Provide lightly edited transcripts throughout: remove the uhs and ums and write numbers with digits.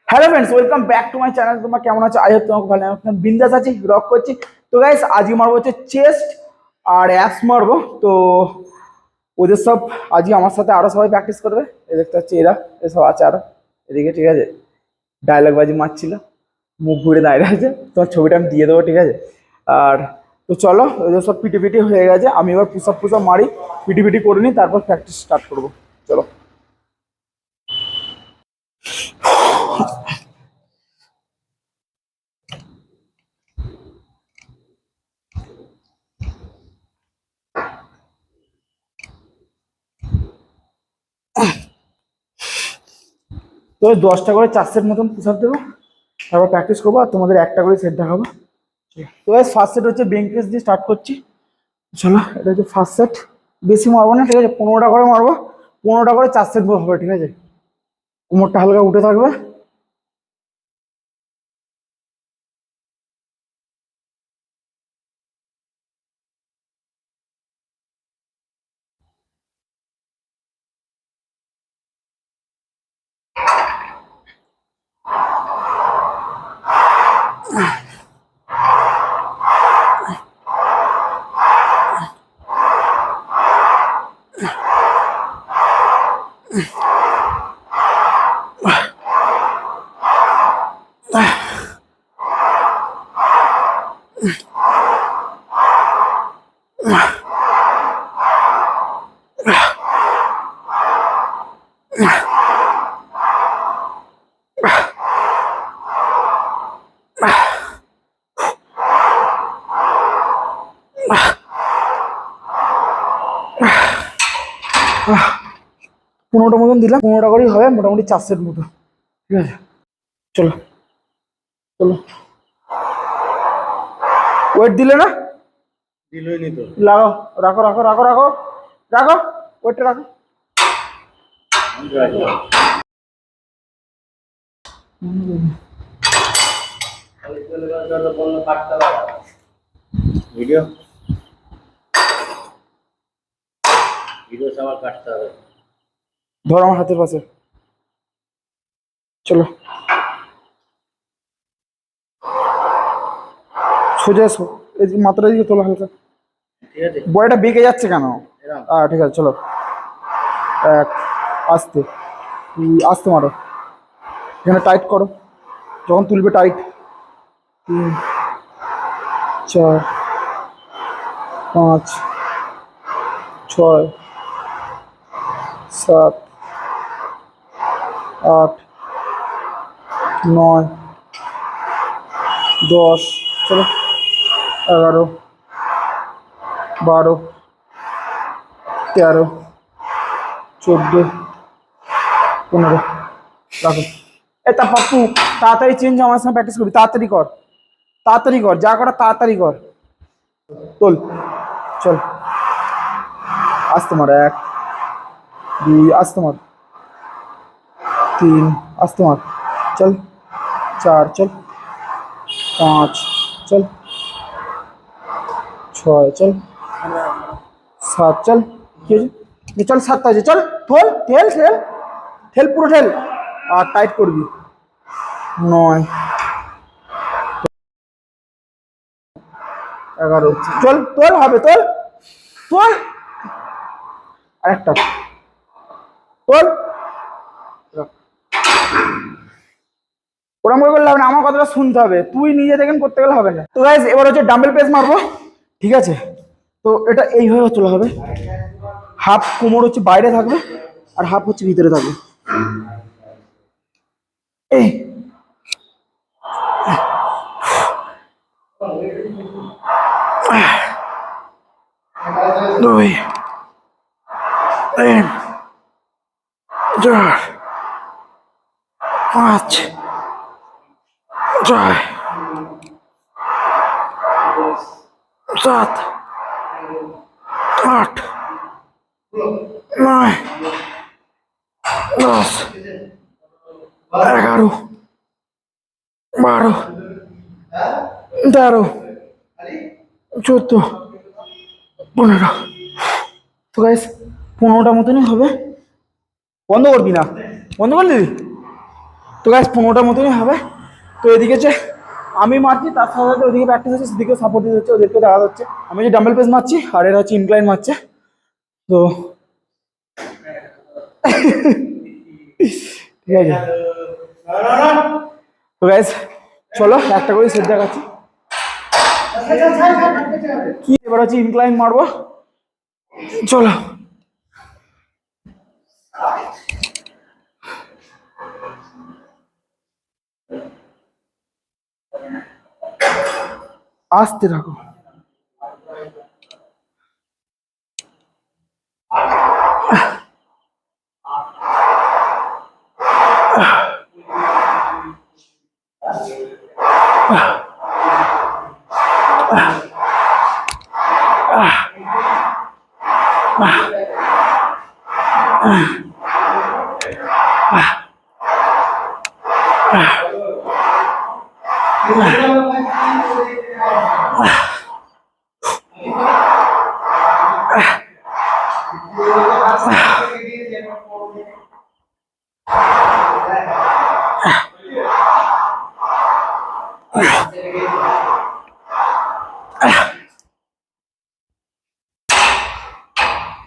Hello friends, welcome back to my channel. তোমরা কেমন আছো? আই হোপ তোমাকে ভালো আছো। বিন্দাস আছি, রক করছি। তো গাইস, আজকে মারবো হচ্ছে চেস্ট আর অ্যাপস মারবো। তো ওদের সব আজকে আমার সাথে আরো সবাই প্র্যাকটিস করবে। এই দেখতে পাচ্ছি এরা এসব আছে আরো এদিকে, ঠিক আছে। ডায়লগ বাজি মারছিল, মুখ ঘুরে দাঁড়িয়ে আছে। তোমার ছবিটা আমি দিয়ে দেবো, ঠিক আছে। আর তো চলো, ওদের সব পিটি পিটি হয়ে গেছে। আমি এবার পুশ আপ মারি, পিটি পিটি করে নিই, তারপর প্র্যাকটিস স্টার্ট করবো। চলো। তো 10টা করে 4 সেট মতন পুশ আপ দেবো, তারপর প্র্যাকটিস করবো আর তোমাদের একটা করে সেট দেখাবো। তো ফার্স্ট সেট হচ্ছে বেঞ্চ প্রেস দিয়ে স্টার্ট করছি। চলো, এটা হচ্ছে ফার্স্ট সেট। বেশি মারবো না, ঠিক আছে। 15টা করে মারবো, 15টা করে 4 সেট হবে, ঠিক আছে। কোমরটা হালকা উঠে থাকবে। আহ, 15টা মতন দিলাম, 15টা করেই হবে, মোটামুটি 4 সেট মতো, ঠিক আছে। চলো চলো, ওয়েট দিলে না? দিলই নি তো। লাগাও, রাখো রাখো রাখো রাখো রাখো, ওয়েটটা রাখো। ভিডিও ভিডিও সবার কাটতে হবে। ধরো আমার হাতের পাশে। চলো, সোজা এসো, এই মাথাটা দিকে তোলা হালকা। ঠিক আছে, বয়টা বেঁকে যাচ্ছে কেন? এরকম ঠিক আছে, চলো। এক, আস্তে, আস্তে মারো। এখানে টাইট করো, যখন তুলবে টাইট। 3, 4, 5, 6, 7, 8, 9, 10। চলো, 11, 12, 13, 14, 15। রাখো। তা পাপ্পু, তাড়াতাড়ি চেঞ্জ, আমার সঙ্গে প্র্যাকটিস করবি। তাড়াতাড়ি কর, তাড়াতাড়ি কর, যা করা তাড়াতাড়ি কর। তোল, চল। আস্তে মার। 1, 2, আস্তে মার। 3, আস্তে মার। চল। 4, চল। 5, চল। 6, চল। 7, চল। কি হয়েছে? চল, 7টা আছে, চল। ঠেল ঠেল ঠেল ঠেল, পুরো ঠেল। আর টাইট করবি। 9, 11, চল। তোল, হবে, তোল তোল। আরেকটা তোল। ওরকম করে করলে হবে না, আমার কথাটা শুনতে হবে। তুই নিজে থেকে করতে গেলে হবে না। তো গাইস, এবার হচ্ছে ডাম্বেল প্রেস মারবো, ঠিক আছে। তো এটা এইভাবে তোলা হবে, হাফ কোমর হচ্ছে বাইরে থাকবে আর হাফ হচ্ছে ভিতরে থাকবে। এই 2, 3, 4, 5, 6, 7, 8, 9, 10, 11, 12, 13, 14, 15। তো গাইস, 15টা মতনই হবে। বন্ধ করবি না, বন্ধ করে দিবি। তো তো গাইস 15টা মতনই হবে। তো এদিকে যে আমি মারছি তার সাথে সাথে ওদিকে প্র্যাকটিস হচ্ছে, সেদিকে সাপোর্ট দিতে হচ্ছে, ওদেরকে দেখা হচ্ছে। আমি যে ডাম্বেল প্রেস মারছি আর এরা হচ্ছে ইনক্লাইন মারছে। তো ঠিক আছে, তো গাইস চলো একটা করে সেট দেখাচ্ছি। কি এবার হচ্ছে ইনক্লাইন মারবো, চলো। আসতে থাকো।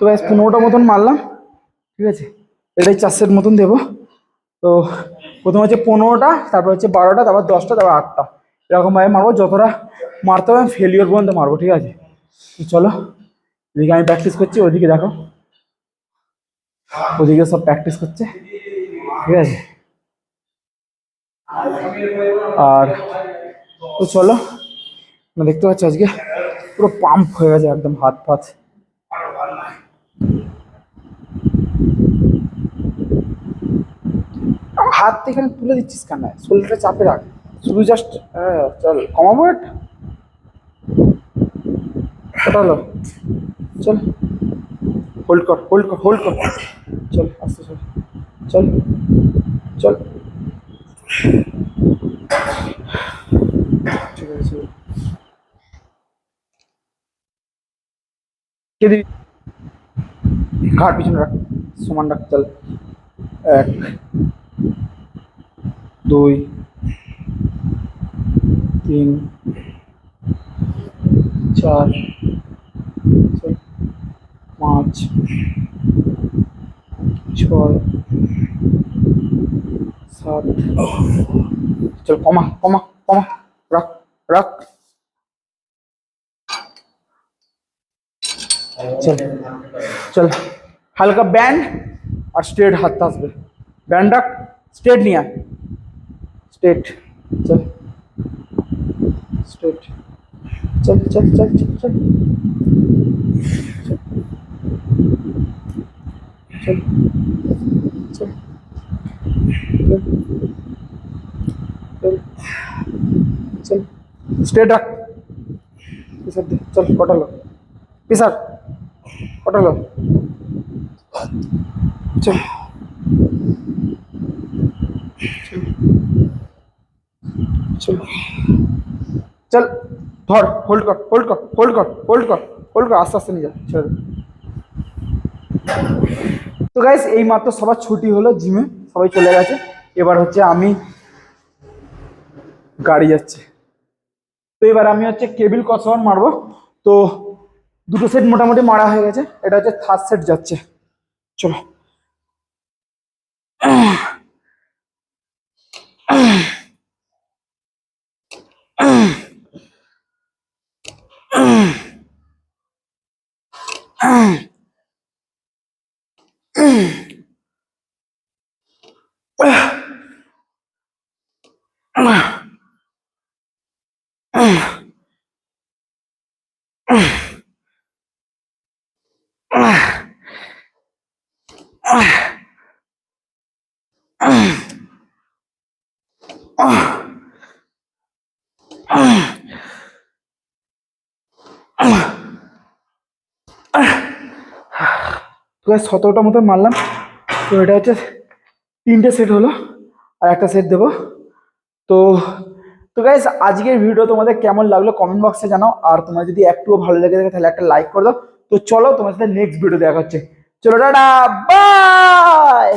তো ব্যাস 15টা মতন মারলাম, ঠিক আছে। এটাই 4 সেট মতন দেবো। তো প্রথমে হচ্ছে 15টা, তারপর হচ্ছে 12টা, তারপর 10টা, তারপর 8টা, এরকমভাবে মারবো। যতটা মারতে হবে আমি ফেলিওর পর্যন্ত মারবো, ঠিক আছে। তো চলো, এদিকে আমি প্র্যাকটিস করছি, ওদিকে দেখো, ওদিকে সব প্র্যাকটিস করছে, ঠিক আছে। আর তো চলো, দেখতে পাচ্ছ আজকে পুরো পাম্প হয়ে গেছে একদম, হাত ফাত। হাত এখানে তুলে দিচ্ছিস কেন, শরীরটা চাপে রাখ, শুধু জাস্ট চল কমাবো। ওটা হলো, চল হোল্ড কর, হোল্ড কর, হোল্ড কর, চল আস্তে চল, চল চল, ঠিক আছে। কে দিবি, ঘাট পিছনে রাখ, সমান রাখ, চল। 1 2 3 4 চল 5 6 7 চল, কমা কমা কমা, রাখ রাখ, চল চল। হালকা ব্যান্ড আর স্ট্রেট হাতটা আসবে, ব্যান্ড রাখ, স্ট্রেট নিয়ে আয়, স্ট্রেট, চল স্ট্রেট, চল চল চল চল চল চল চল চল চল, স্ট্রেট রাখ, পিছার দে, চল কটালো, পিছার কটালো, চল চল চল, ধর, হোল্ড কর, হোল্ড কর, হোল্ড কর, হোল্ড কর, হোল্ড কর, আস্তে আস্তে নিয়ে যা, ছেড়ে দে। তো গাইস এই মাত্র সবার ছুটি হলো, জিমে সবাই চলে গেছে, এবার হচ্ছে আমি গাড়ি যাচ্ছে। তো এবার আমি হচ্ছে কেবিল কসওয়ান মারবো। তো 2টো সেট মোটামুটি মারা হয়ে গেছে, এটা হচ্ছে 3rd সেট যাচ্ছে, চলো। তো 17টা মতো মারলাম। তো এটা হচ্ছে 3টে সেট হলো, আর একটা সেট দেবো। তো তো গাইস আজকের ভিডিও তোমাদের কেমন লাগলো কমেন্ট বক্সে জানাও, আর তোমার যদি একটুও ভালো লেগে থাকে তাহলে একটা লাইক করে দাও। তো চলো তোমার সাথে নেক্সট ভিডিও দেখা হচ্ছে, চলো টাটা বাই।